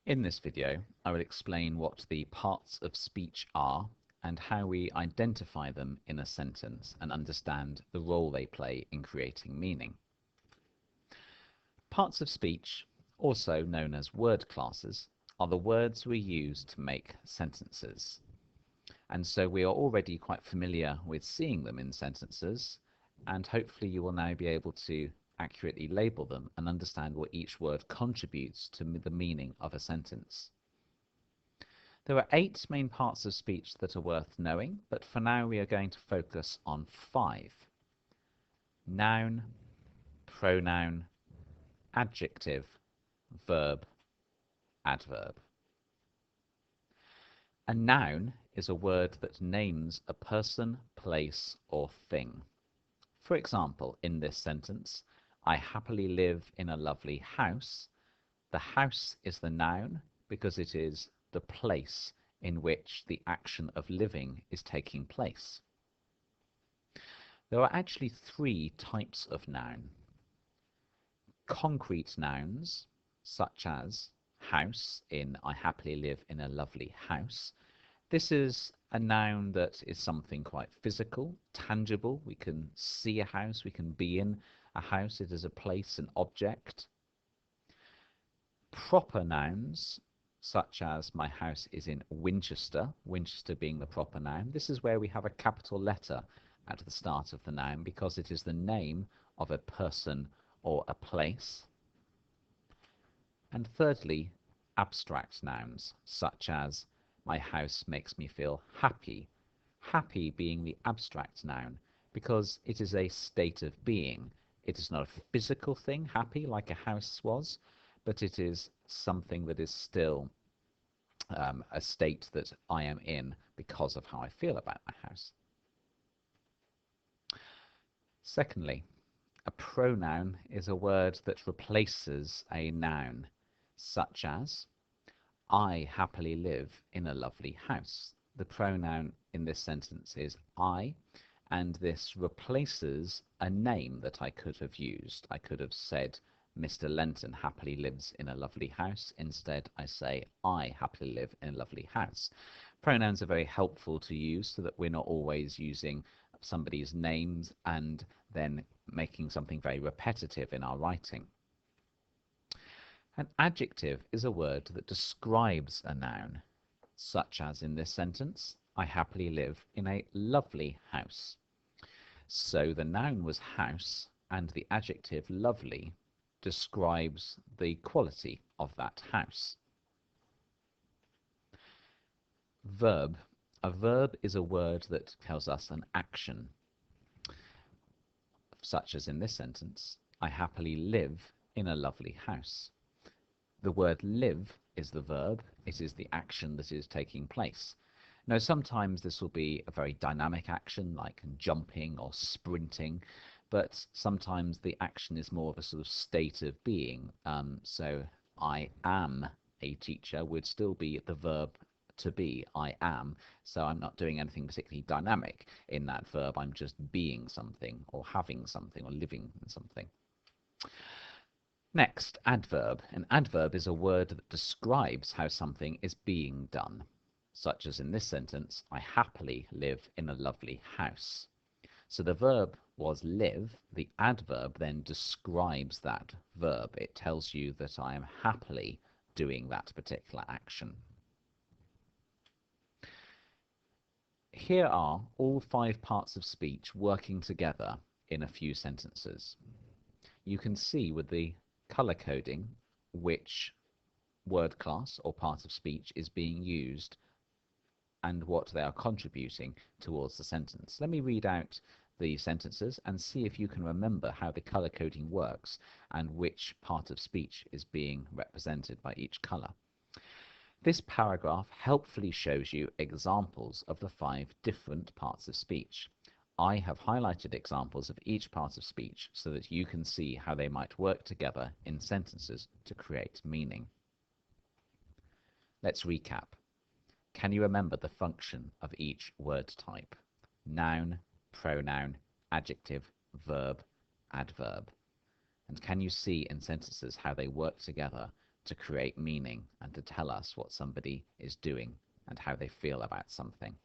In this video, I will explain what the parts of speech are and how we identify them in a sentence and understand the role they play in creating meaning. Parts of speech, also known as word classes, are the words we use to make sentences. And so we are already quite familiar with seeing them in sentences, and hopefully you will now be able to accurately label them and understand what each word contributes to the meaning of a sentence. There are 8 main parts of speech that are worth knowing, but for now we are going to focus on 5. Noun, pronoun, adjective, verb, adverb. A noun is a word that names a person, place, or thing. For example, in this sentence, I happily live in a lovely house. The house is the noun because it is the place in which the action of living is taking place. There are actually 3 types of noun. Concrete nouns, such as house in I happily live in a lovely house. This is a noun that is something quite physical, tangible. We can see a house, we can be in a house. It is a place, an object. Proper nouns, such as my house is in Winchester, Winchester being the proper noun. This is where we have a capital letter at the start of the noun because it is the name of a person or a place. And thirdly, abstract nouns, such as my house makes me feel happy. Happy being the abstract noun because it is a state of being. It is not a physical thing, happy, like a house was, but it is something that is still a state that I am in because of how I feel about my house. Secondly, a pronoun is a word that replaces a noun, such as I happily live in a lovely house. The pronoun in this sentence is I, and this replaces a name that I could have used. I could have said Mr. Lenton happily lives in a lovely house. Instead, I say I happily live in a lovely house. Pronouns are very helpful to use so that we're not always using somebody's names and then making something very repetitive in our writing. An adjective is a word that describes a noun, such as in this sentence, I happily live in a lovely house. So the noun was house, and the adjective lovely describes the quality of that house. Verb. A verb is a word that tells us an action, such as in this sentence, I happily live in a lovely house. The word live is the verb. It is the action that is taking place. Now, sometimes this will be a very dynamic action like jumping or sprinting, but sometimes the action is more of a sort of state of being. So I am a teacher would still be the verb to be, I am. So I'm not doing anything particularly dynamic in that verb. I'm just being something or having something or living in something. Next, adverb. An adverb is a word that describes how something is being done, such as in this sentence, I happily live in a lovely house. So the verb was live. The adverb then describes that verb. It tells you that I am happily doing that particular action. Here are all 5 parts of speech working together in a few sentences. You can see with the color coding which word class or part of speech is being used and what they are contributing towards the sentence. Let me read out the sentences and see if you can remember how the color coding works and which part of speech is being represented by each color. This paragraph helpfully shows you examples of the 5 different parts of speech. I have highlighted examples of each part of speech so that you can see how they might work together in sentences to create meaning. Let's recap. Can you remember the function of each word type? Noun, pronoun, adjective, verb, adverb. And can you see in sentences how they work together to create meaning and to tell us what somebody is doing and how they feel about something.